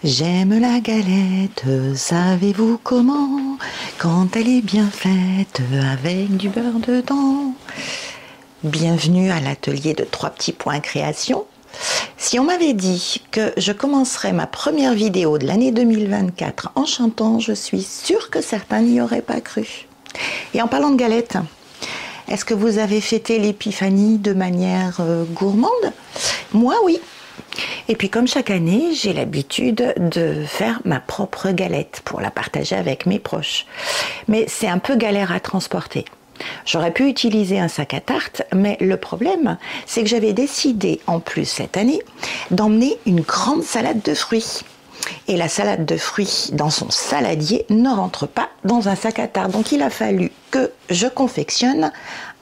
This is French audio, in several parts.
J'aime la galette, savez-vous comment? Quand elle est bien faite, avec du beurre dedans. Bienvenue à l'atelier de 3 petits points création. Si on m'avait dit que je commencerais ma première vidéo de l'année 2024 en chantant, je suis sûre que certains n'y auraient pas cru. Et en parlant de galettes, est-ce que vous avez fêté l'épiphanie de manière gourmande? Moi, oui. Et puis comme chaque année, j'ai l'habitude de faire ma propre galette pour la partager avec mes proches. Mais c'est un peu galère à transporter. J'aurais pu utiliser un sac à tarte, mais le problème, c'est que j'avais décidé en plus cette année d'emmener une grande salade de fruits. Et la salade de fruits dans son saladier ne rentre pas dans un sac à tarte. Donc il a fallu que je confectionne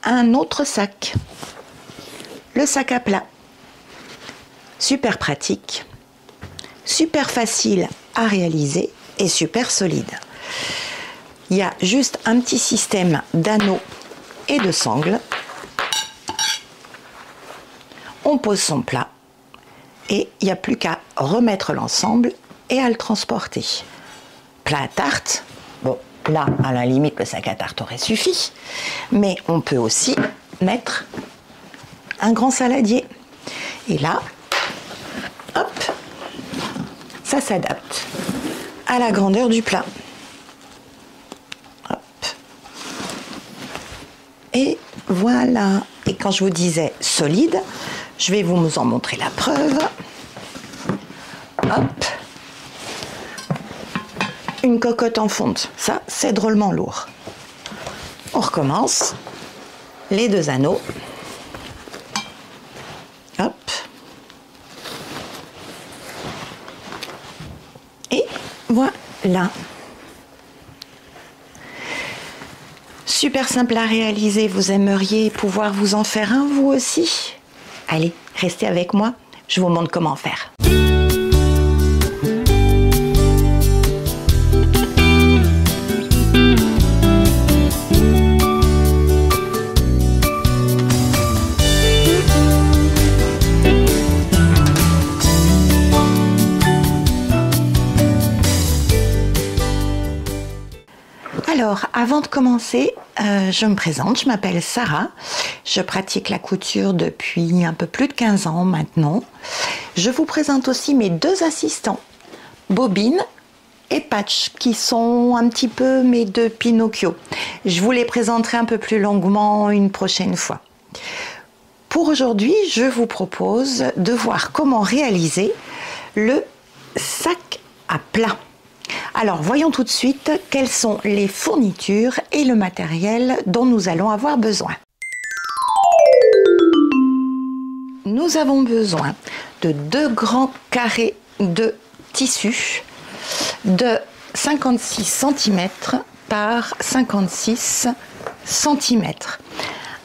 un autre sac. Le sac à plat. Super pratique, super facile à réaliser et super solide. Il y a juste un petit système d'anneaux et de sangles. On pose son plat et il n'y a plus qu'à remettre l'ensemble et à le transporter. Plat à tarte, bon là à la limite le sac à tarte aurait suffi, mais on peut aussi mettre un grand saladier. Et là, hop, ça s'adapte à la grandeur du plat. Hop. Et voilà. Et quand je vous disais solide, je vais vous en montrer la preuve. Hop. Une cocotte en fonte. Ça, c'est drôlement lourd. On recommence. Les 2 anneaux. Hop. Et voilà. Super simple à réaliser, vous aimeriez pouvoir vous en faire un vous aussi? Allez, restez avec moi, je vous montre comment faire. Alors, avant de commencer, je me présente, je m'appelle Sarah, je pratique la couture depuis un peu plus de 15 ans maintenant. Je vous présente aussi mes 2 assistants, Bobine et Patch, qui sont un petit peu mes 2 Pinocchio. Je vous les présenterai un peu plus longuement une prochaine fois. Pour aujourd'hui, je vous propose de voir comment réaliser le sac à plat. Alors, voyons tout de suite quelles sont les fournitures et le matériel dont nous allons avoir besoin. Nous avons besoin de 2 grands carrés de tissu de 56 cm par 56 cm.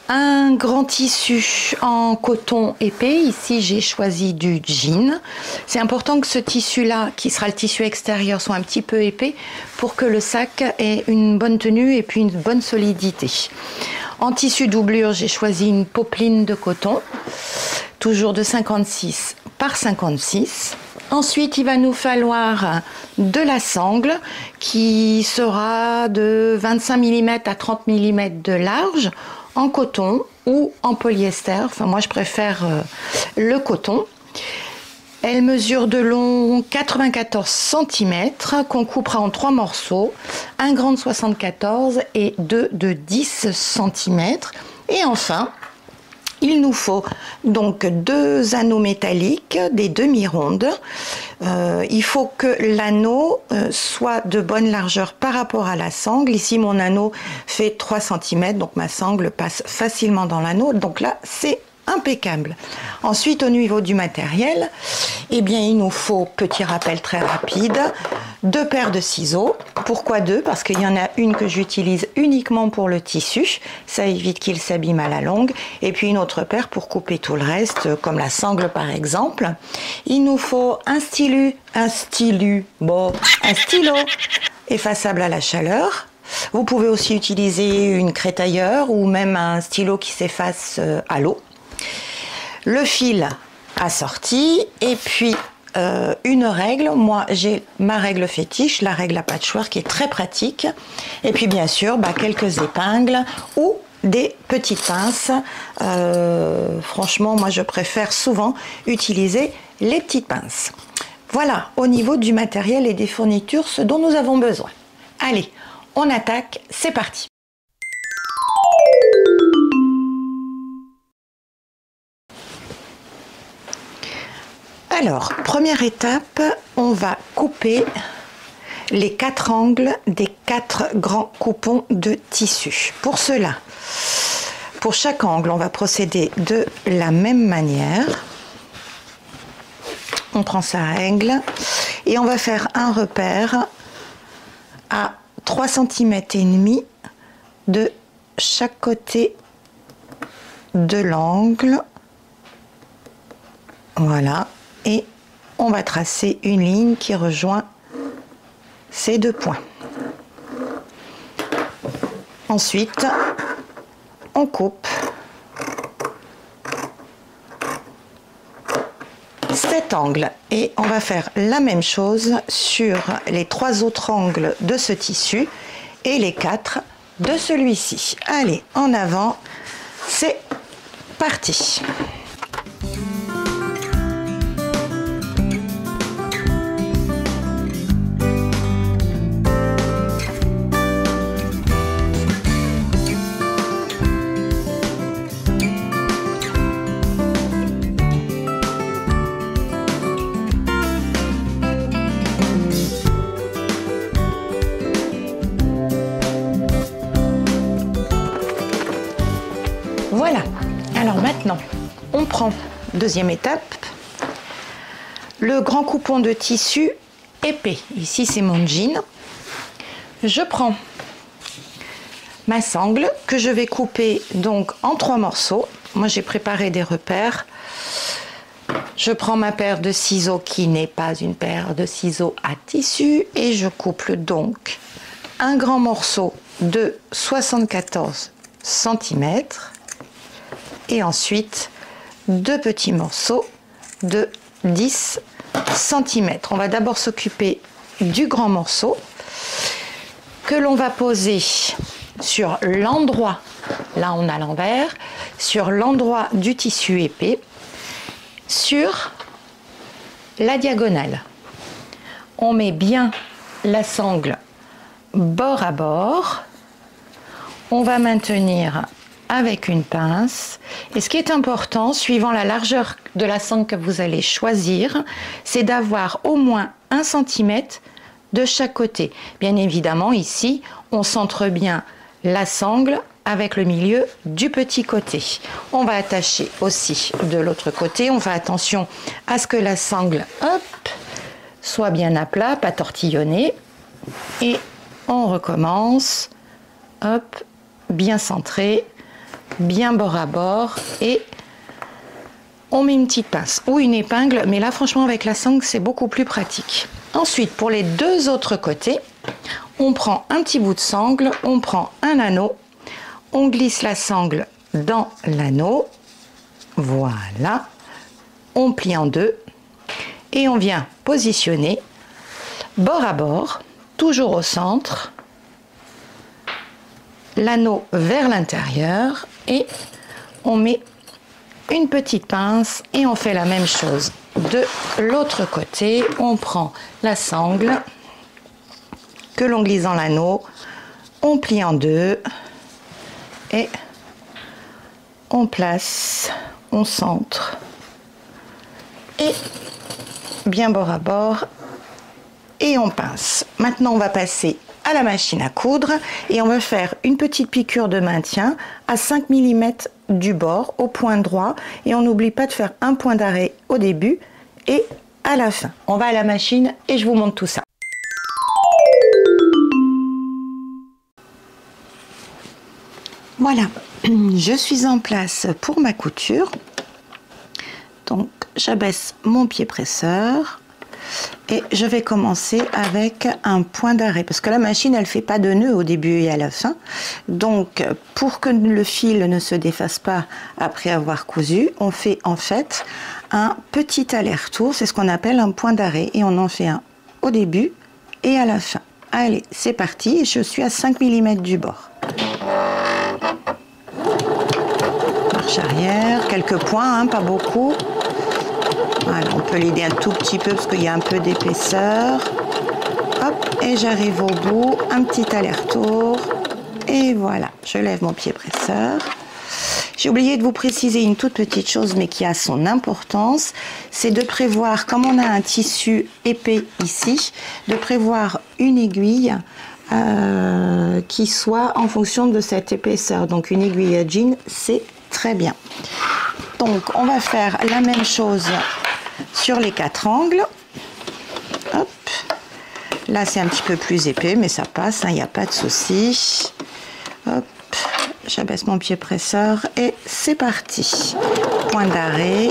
Un grand tissu en coton épais, ici j'ai choisi du jean. C'est important que ce tissu-là, qui sera le tissu extérieur, soit un petit peu épais pour que le sac ait une bonne tenue et puis une bonne solidité. En tissu doublure, j'ai choisi une popeline de coton, toujours de 56 par 56. Ensuite, il va nous falloir de la sangle qui sera de 25 mm à 30 mm de large, en coton ou en polyester. Enfin, moi, je préfère le coton. Elle mesure de long 94 cm qu'on coupera en 3 morceaux, un grand de 74 et 2 de 10 cm. Et enfin, il nous faut donc 2 anneaux métalliques, des demi-rondes. Il faut que l'anneau soit de bonne largeur par rapport à la sangle. Ici, mon anneau fait 3 cm, donc ma sangle passe facilement dans l'anneau. Donc là, c'est impeccable. Ensuite, au niveau du matériel, eh bien, il nous faut, petit rappel très rapide, 2 paires de ciseaux. Pourquoi 2? Parce qu'il y en a une que j'utilise uniquement pour le tissu, ça évite qu'il s'abîme à la longue, et puis une autre paire pour couper tout le reste, comme la sangle par exemple. Il nous faut un stylo effaçable à la chaleur. Vous pouvez aussi utiliser une crétailleur ou même un stylo qui s'efface à l'eau. Le fil assorti et puis une règle. Moi, j'ai ma règle fétiche, la règle à patchwork, qui est très pratique. Et puis, bien sûr, quelques épingles ou des petites pinces. Franchement, moi, je préfère souvent utiliser les petites pinces. Voilà, au niveau du matériel et des fournitures, ce dont nous avons besoin. Allez, on attaque, c'est parti. Alors, première étape, on va couper les 4 angles des 4 grands coupons de tissu. Pour cela, pour chaque angle, on va procéder de la même manière. On prend sa règle et on va faire un repère à 3 cm et demi de chaque côté de l'angle. Voilà. Et on va tracer une ligne qui rejoint ces 2 points. Ensuite, on coupe cet angle et on va faire la même chose sur les 3 autres angles de ce tissu et les 4 de celui-ci. Allez, en avant, c'est parti. Voilà, alors maintenant, on prend, deuxième étape, le grand coupon de tissu épais. Ici, c'est mon jean. Je prends ma sangle que je vais couper donc en 3 morceaux. Moi, j'ai préparé des repères. Je prends ma paire de ciseaux qui n'est pas une paire de ciseaux à tissu et je coupe donc un grand morceau de 74 cm. Et ensuite 2 petits morceaux de 10 cm. On va d'abord s'occuper du grand morceau que l'on va poser sur l'endroit, là on a l'envers, sur l'endroit du tissu épais, sur la diagonale. On met bien la sangle bord à bord. On va maintenir avec une pince. Et ce qui est important, suivant la largeur de la sangle que vous allez choisir, c'est d'avoir au moins 1 cm de chaque côté. Bien évidemment, ici, on centre bien la sangle avec le milieu du petit côté. On va attacher aussi de l'autre côté. On fait attention à ce que la sangle, hop, soit bien à plat, pas tortillonnée. Et on recommence, hop, bien centré, bien bord à bord, et on met une petite pince ou une épingle, mais là franchement avec la sangle c'est beaucoup plus pratique. Ensuite, pour les 2 autres côtés, on prend un petit bout de sangle, on prend un anneau, on glisse la sangle dans l'anneau, voilà, on plie en 2 et on vient positionner bord à bord, toujours au centre, l'anneau vers l'intérieur et on met une petite pince et on fait la même chose de l'autre côté. On prend la sangle que l'on glisse dans l'anneau, on plie en 2 et on place, on centre et bien bord à bord et on pince. Maintenant on va passer à la machine à coudre et on va faire une petite piqûre de maintien à 5 mm du bord au point droit et on n'oublie pas de faire un point d'arrêt au début et à la fin. On va à la machine et je vous montre tout ça. Voilà, je suis en place pour ma couture. Donc j'abaisse mon pied presseur, Et je vais commencer avec un point d'arrêt parce que la machine elle fait pas de nœud au début et à la fin. Donc pour que le fil ne se défasse pas après avoir cousu, on fait en fait un petit aller-retour, c'est ce qu'on appelle un point d'arrêt, et on en fait un au début et à la fin. Allez, c'est parti, je suis à 5 mm du bord. Marche arrière, quelques points, hein, pas beaucoup. Voilà, on peut l'aider un tout petit peu parce qu'il y a un peu d'épaisseur. Hop, et j'arrive au bout, un petit aller-retour. Et voilà, je lève mon pied presseur. J'ai oublié de vous préciser une toute petite chose, mais qui a son importance, c'est de prévoir, comme on a un tissu épais ici, de prévoir une aiguille qui soit en fonction de cette épaisseur. Donc une aiguille à jean, c'est très bien. Donc on va faire la même chose sur les 4 angles. Hop. Là c'est un petit peu plus épais, mais ça passe, il n'y a pas de souci. Hop. J'abaisse mon pied presseur et c'est parti. Point d'arrêt.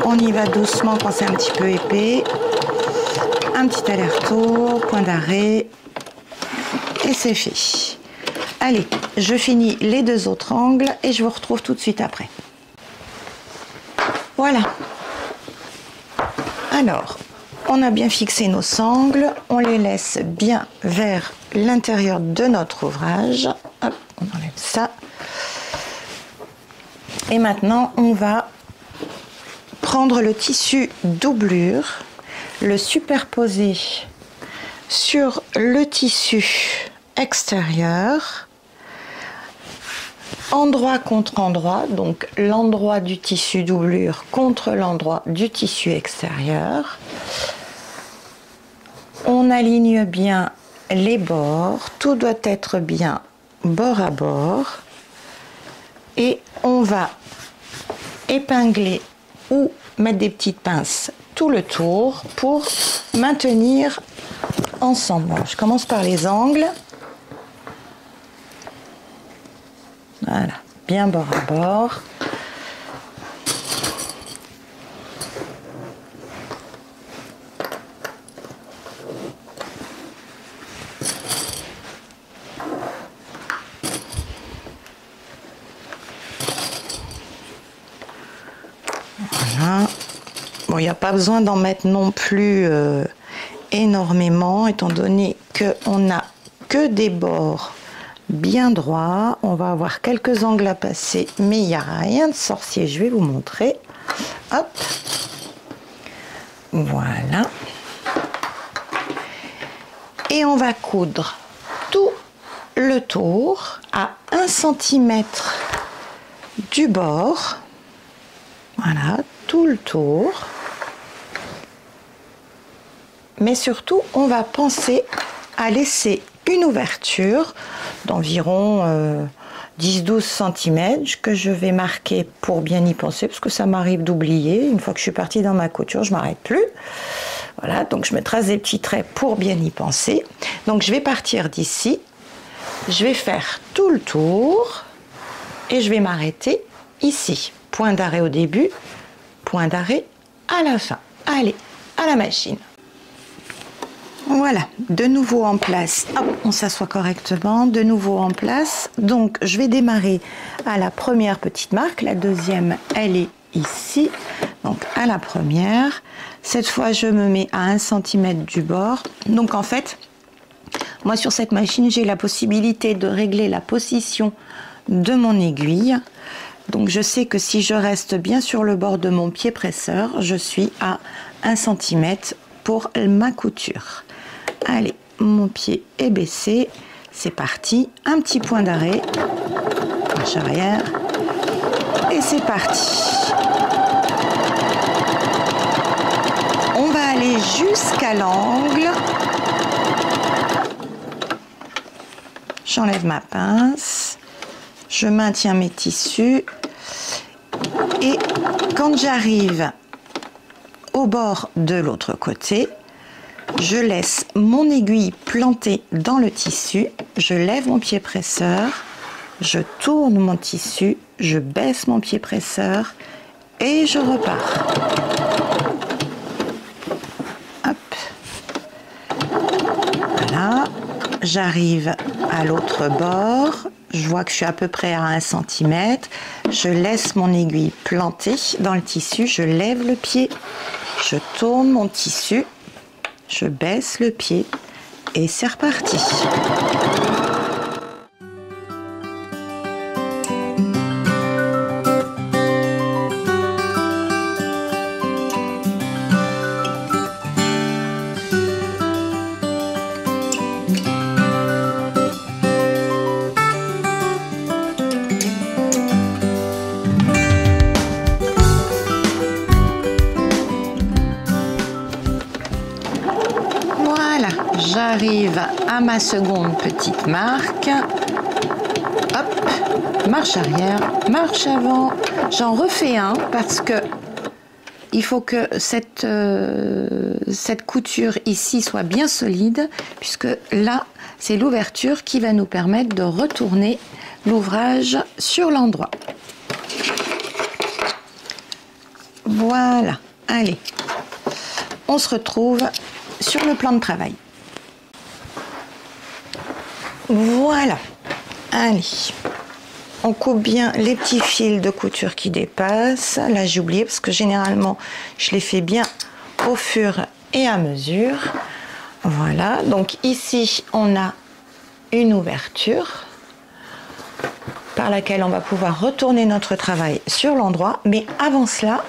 On y va doucement quand c'est un petit peu épais. Un petit aller-retour, point d'arrêt. Et c'est fait. Allez, je finis les 2 autres angles et je vous retrouve tout de suite après. Voilà. Alors, on a bien fixé nos sangles, on les laisse bien vers l'intérieur de notre ouvrage. Hop, on enlève ça. Et maintenant, on va prendre le tissu doublure, le superposer sur le tissu extérieur, endroit contre endroit, donc l'endroit du tissu doublure contre l'endroit du tissu extérieur. On aligne bien les bords, tout doit être bien bord à bord, et on va épingler ou mettre des petites pinces tout le tour pour maintenir ensemble. Alors, je commence par les angles. Voilà, bien bord à bord. Voilà. Bon, il n'y a pas besoin d'en mettre non plus énormément, étant donné qu'on n'a que des bords bien droit, on va avoir quelques angles à passer, mais il n'y a rien de sorcier. Je vais vous montrer. Hop. Voilà. Et on va coudre tout le tour à 1 cm du bord. Voilà, tout le tour. Mais surtout, on va penser à laisser une ouverture d'environ 10-12 cm que je vais marquer pour bien y penser, parce que ça m'arrive d'oublier. Une fois que je suis partie dans ma couture, je ne m'arrête plus. Voilà, donc je me trace des petits traits pour bien y penser. Donc je vais partir d'ici, je vais faire tout le tour et je vais m'arrêter ici. Point d'arrêt au début, point d'arrêt à la fin. Allez, à la machine. Voilà, de nouveau en place. Hop, on s'assoit correctement, de nouveau en place. Donc, je vais démarrer à la première petite marque. La deuxième, elle est ici. Donc, à la première. Cette fois, je me mets à 1 cm du bord. Donc, en fait, moi, sur cette machine, j'ai la possibilité de régler la position de mon aiguille. Donc, je sais que si je reste bien sur le bord de mon pied presseur, je suis à 1 cm pour ma couture. Allez, mon pied est baissé, c'est parti, un petit point d'arrêt, marche arrière, et c'est parti. On va aller jusqu'à l'angle. J'enlève ma pince, je maintiens mes tissus, et quand j'arrive au bord de l'autre côté, je laisse mon aiguille plantée dans le tissu, je lève mon pied presseur, je tourne mon tissu, je baisse mon pied presseur et je repars. j'arrive à l'autre bord, je vois que je suis à peu près à 1 cm, je laisse mon aiguille plantée dans le tissu, je lève le pied, je tourne mon tissu, je baisse le pied et c'est reparti. J'arrive à ma seconde petite marque. Hop, marche arrière, marche avant. J'en refais un parce que il faut que cette couture ici soit bien solide, puisque là, c'est l'ouverture qui va nous permettre de retourner l'ouvrage sur l'endroit. Voilà, allez, on se retrouve sur le plan de travail. Voilà, allez, on coupe bien les petits fils de couture qui dépassent. Là, j'ai oublié parce que généralement, je les fais bien au fur et à mesure. Voilà, donc ici, on a une ouverture par laquelle on va pouvoir retourner notre travail sur l'endroit. Mais avant cela,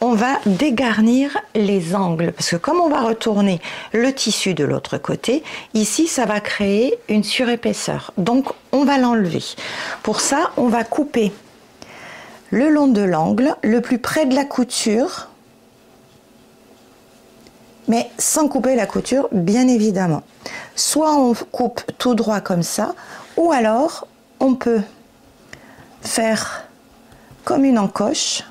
on va dégarnir les angles parce que comme on va retourner le tissu de l'autre côté, ici ça va créer une surépaisseur, donc on va l'enlever. Pour ça, on va couper le long de l'angle, le plus près de la couture, mais sans couper la couture, bien évidemment. Soit on coupe tout droit comme ça, ou alors on peut faire comme une encoche.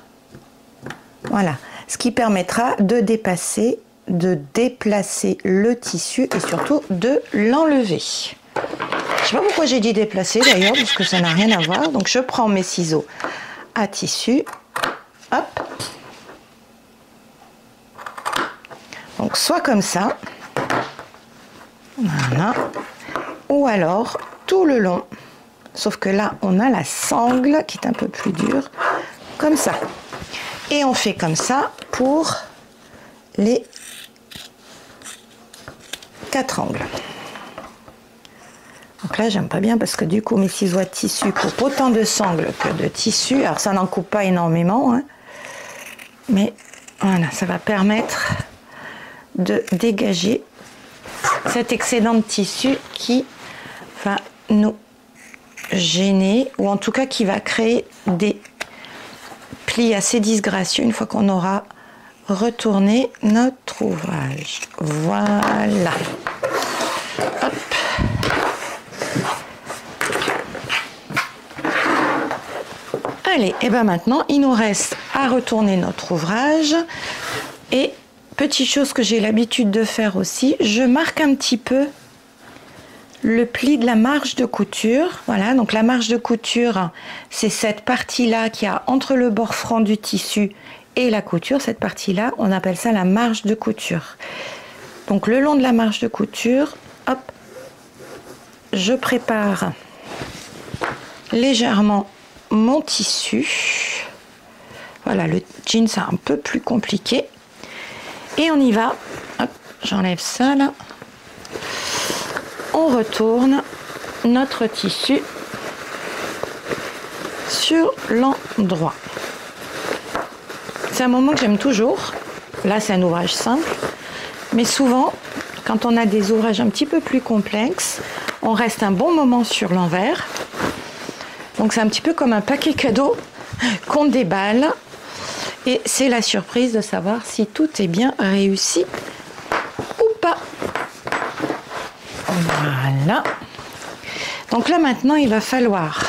Voilà, ce qui permettra de déplacer le tissu et surtout de l'enlever. Je ne sais pas pourquoi j'ai dit déplacer d'ailleurs, parce que ça n'a rien à voir. Donc je prends mes ciseaux à tissu, hop. Donc soit comme ça, voilà, ou alors tout le long, sauf que là on a la sangle qui est un peu plus dure, comme ça. Et on fait comme ça pour les 4 angles. Donc là, j'aime pas bien parce que du coup, mes ciseaux à tissu coupent autant de sangles que de tissu. Alors, ça n'en coupe pas énormément, hein, mais voilà, ça va permettre de dégager cet excédent de tissu qui va nous gêner, ou en tout cas qui va créer des plis assez disgracieux une fois qu'on aura retourné notre ouvrage. Voilà. Hop. Allez, et bien maintenant, il nous reste à retourner notre ouvrage. Et petite chose que j'ai l'habitude de faire aussi, je marque un petit peu le pli de la marge de couture. Voilà, donc la marge de couture, c'est cette partie-là qui a entre le bord franc du tissu et la couture. Cette partie-là, on appelle ça la marge de couture. Donc le long de la marge de couture, hop, je prépare légèrement mon tissu. Voilà, le jean, c'est un peu plus compliqué. Et on y va. Hop, j'enlève ça là. On retourne notre tissu sur l'endroit. C'est un moment que j'aime toujours. Là, c'est un ouvrage simple. Mais souvent, quand on a des ouvrages un petit peu plus complexes, on reste un bon moment sur l'envers. Donc, c'est un petit peu comme un paquet cadeau qu'on déballe. Et c'est la surprise de savoir si tout est bien réussi ou pas. Voilà. Donc là maintenant, il va falloir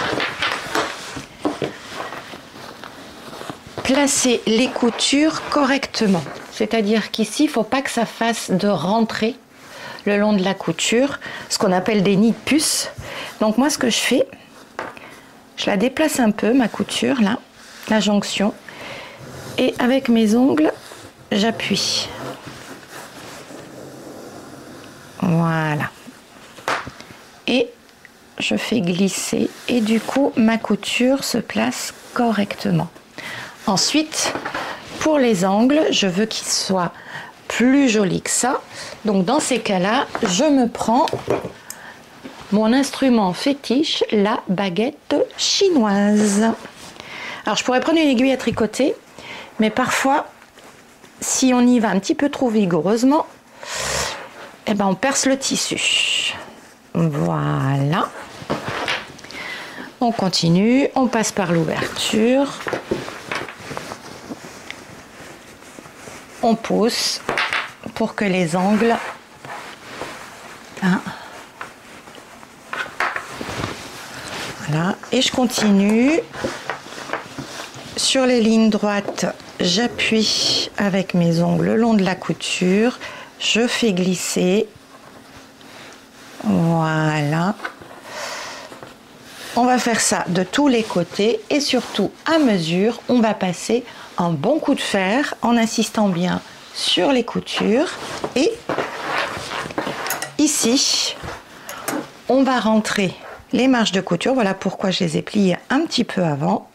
placer les coutures correctement. C'est-à-dire qu'ici, il ne faut pas que ça fasse de rentrée le long de la couture, ce qu'on appelle des nids de puce. Donc moi, ce que je fais, je la déplace un peu, ma couture, là, la jonction, et avec mes ongles, j'appuie. Voilà. je fais glisser et du coup ma couture se place correctement. Ensuite, pour les angles, je veux qu'ils soient plus jolis que ça. Donc dans ces cas-là, je me prends mon instrument fétiche, la baguette chinoise. Alors je pourrais prendre une aiguille à tricoter, mais parfois, si on y va un petit peu trop vigoureusement, eh ben on perce le tissu. Voilà. On continue, on passe par l'ouverture. On pousse pour que les angles... Voilà. Et je continue. Sur les lignes droites, j'appuie avec mes ongles le long de la couture. Je fais glisser. Voilà. On va faire ça de tous les côtés et surtout à mesure, on va passer un bon coup de fer en insistant bien sur les coutures. Et ici, on va rentrer les marges de couture. Voilà pourquoi je les ai pliées un petit peu avant.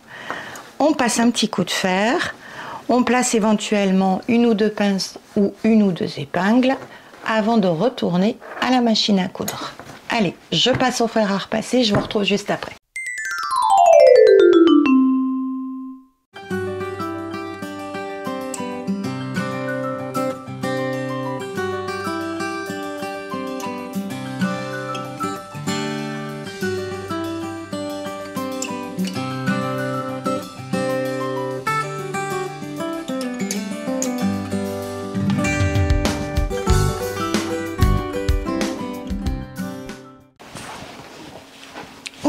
On passe un petit coup de fer. On place éventuellement une ou deux pinces ou une ou deux épingles avant de retourner à la machine à coudre. Allez, je passe au fer à repasser, je vous retrouve juste après.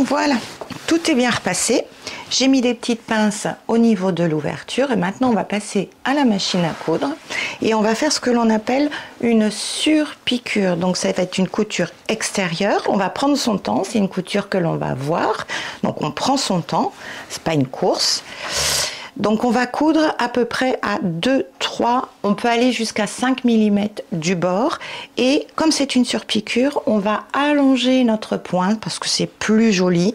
Voilà, tout est bien repassé. J'ai mis des petites pinces au niveau de l'ouverture et maintenant on va passer à la machine à coudre et on va faire ce que l'on appelle une surpiqûre. Donc ça va être une couture extérieure. On va prendre son temps, c'est une couture que l'on va voir. Donc on prend son temps, c'est pas une course. Donc on va coudre à peu près à 2, 3, on peut aller jusqu'à 5 mm du bord. Et comme c'est une surpiqûre, on va allonger notre point parce que c'est plus joli.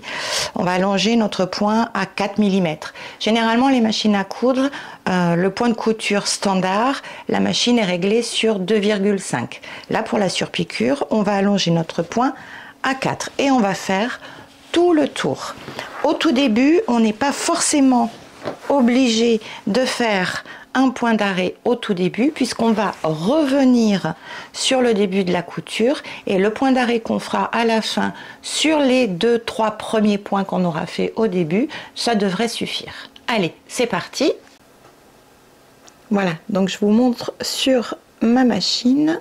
On va allonger notre point à 4 mm. Généralement les machines à coudre, le point de couture standard, la machine est réglée sur 2,5. Là pour la surpiqûre, on va allonger notre point à 4 et on va faire tout le tour. Au tout début, on n'est pas forcément obligé de faire un point d'arrêt au tout début puisqu'on va revenir sur le début de la couture et le point d'arrêt qu'on fera à la fin sur les 2-3 premiers points qu'on aura fait au début, ça devrait suffire. Allez, c'est parti. Voilà, donc je vous montre sur ma machine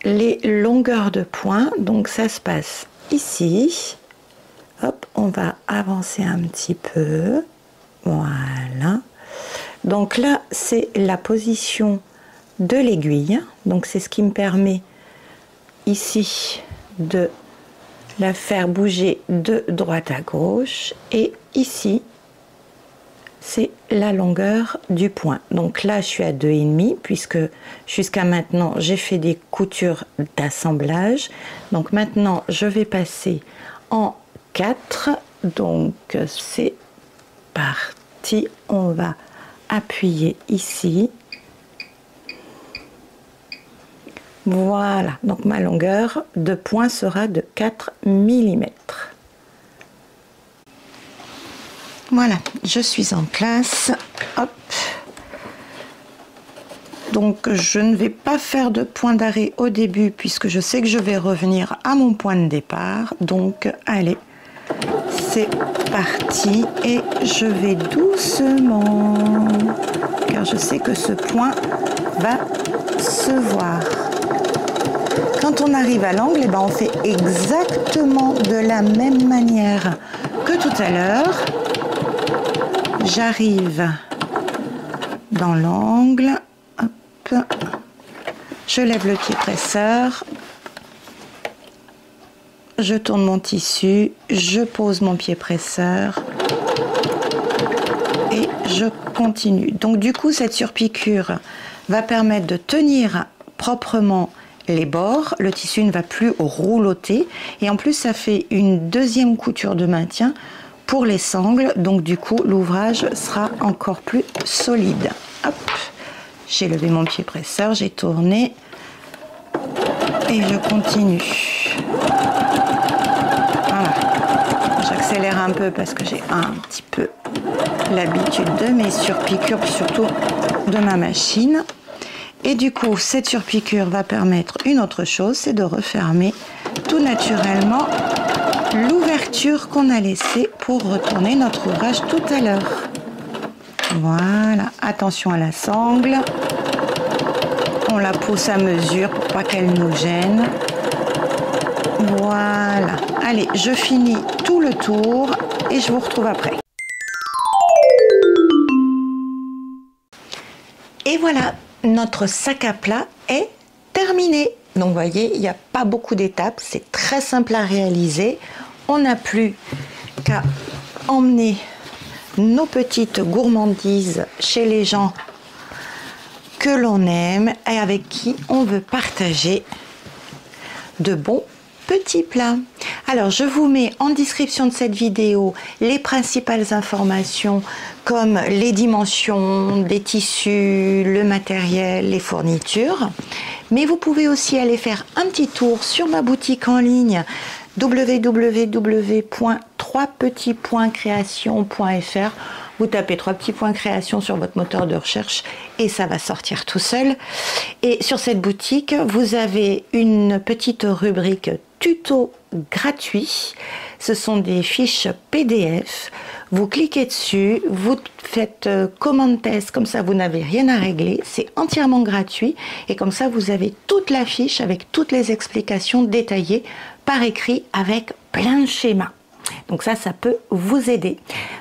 les longueurs de points. Donc ça se passe ici. Hop, on va avancer un petit peu. Voilà. Donc là, c'est la position de l'aiguille. Donc c'est ce qui me permet ici de la faire bouger de droite à gauche. Et ici, c'est la longueur du point. Donc là, je suis à 2,5 puisque jusqu'à maintenant, j'ai fait des coutures d'assemblage. Donc maintenant, je vais passer en 4, donc c'est parti. On va appuyer ici. Voilà, donc ma longueur de point sera de 4 mm. Voilà, je suis en place. Hop. Donc je ne vais pas faire de point d'arrêt au début puisque je sais que je vais revenir à mon point de départ. Donc allez, c'est parti et je vais doucement car je sais que ce point va se voir. Quand on arrive à l'angle, eh ben on fait exactement de la même manière que tout à l'heure. J'arrive dans l'angle, hop, je lève le pied presseur. Je tourne mon tissu, je pose mon pied presseur et je continue. Donc du coup, cette surpiqûre va permettre de tenir proprement les bords, le tissu ne va plus rouloter et en plus ça fait une deuxième couture de maintien pour les sangles, donc du coup l'ouvrage sera encore plus solide. Hop, j'ai levé mon pied presseur, j'ai tourné et je continue. Voilà, j'accélère un peu parce que j'ai un petit peu l'habitude de mes surpiqûres, surtout de ma machine. Et du coup, cette surpiqûre va permettre une autre chose, c'est de refermer tout naturellement l'ouverture qu'on a laissée pour retourner notre ouvrage tout à l'heure. Voilà, attention à la sangle. On la pousse à mesure pour pas qu'elle nous gêne. Voilà. Allez, je finis tout le tour et je vous retrouve après. Et voilà, notre sac à plat est terminé. Donc vous voyez, il n'y a pas beaucoup d'étapes, c'est très simple à réaliser. On n'a plus qu'à emmener nos petites gourmandises chez les gens que l'on aime et avec qui on veut partager de bons petits plats. Alors je vous mets en description de cette vidéo les principales informations comme les dimensions des tissus, le matériel, les fournitures. Mais vous pouvez aussi aller faire un petit tour sur ma boutique en ligne www.3petits.creation.fr. Vous tapez 3 petits points création sur votre moteur de recherche et ça va sortir tout seul. Et sur cette boutique, vous avez une petite rubrique tuto gratuit. Ce sont des fiches PDF. Vous cliquez dessus, vous faites commande test, comme ça vous n'avez rien à régler. C'est entièrement gratuit et comme ça vous avez toute la fiche avec toutes les explications détaillées par écrit avec plein de schémas. Donc ça peut vous aider.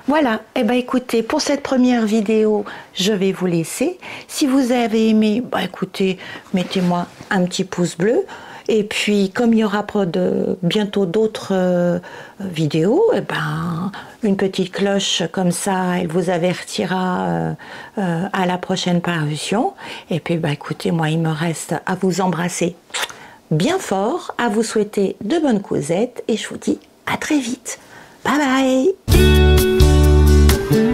Voilà, et ben écoutez, pour cette première vidéo, je vais vous laisser. Si vous avez aimé, bah écoutez, mettez-moi un petit pouce bleu. Et puis, comme il y aura bientôt d'autres vidéos, et ben, une petite cloche comme ça, elle vous avertira à la prochaine parution. Et puis, bah écoutez, moi, il me reste à vous embrasser bien fort, à vous souhaiter de bonnes causettes, et je vous dis à très vite. Bye bye.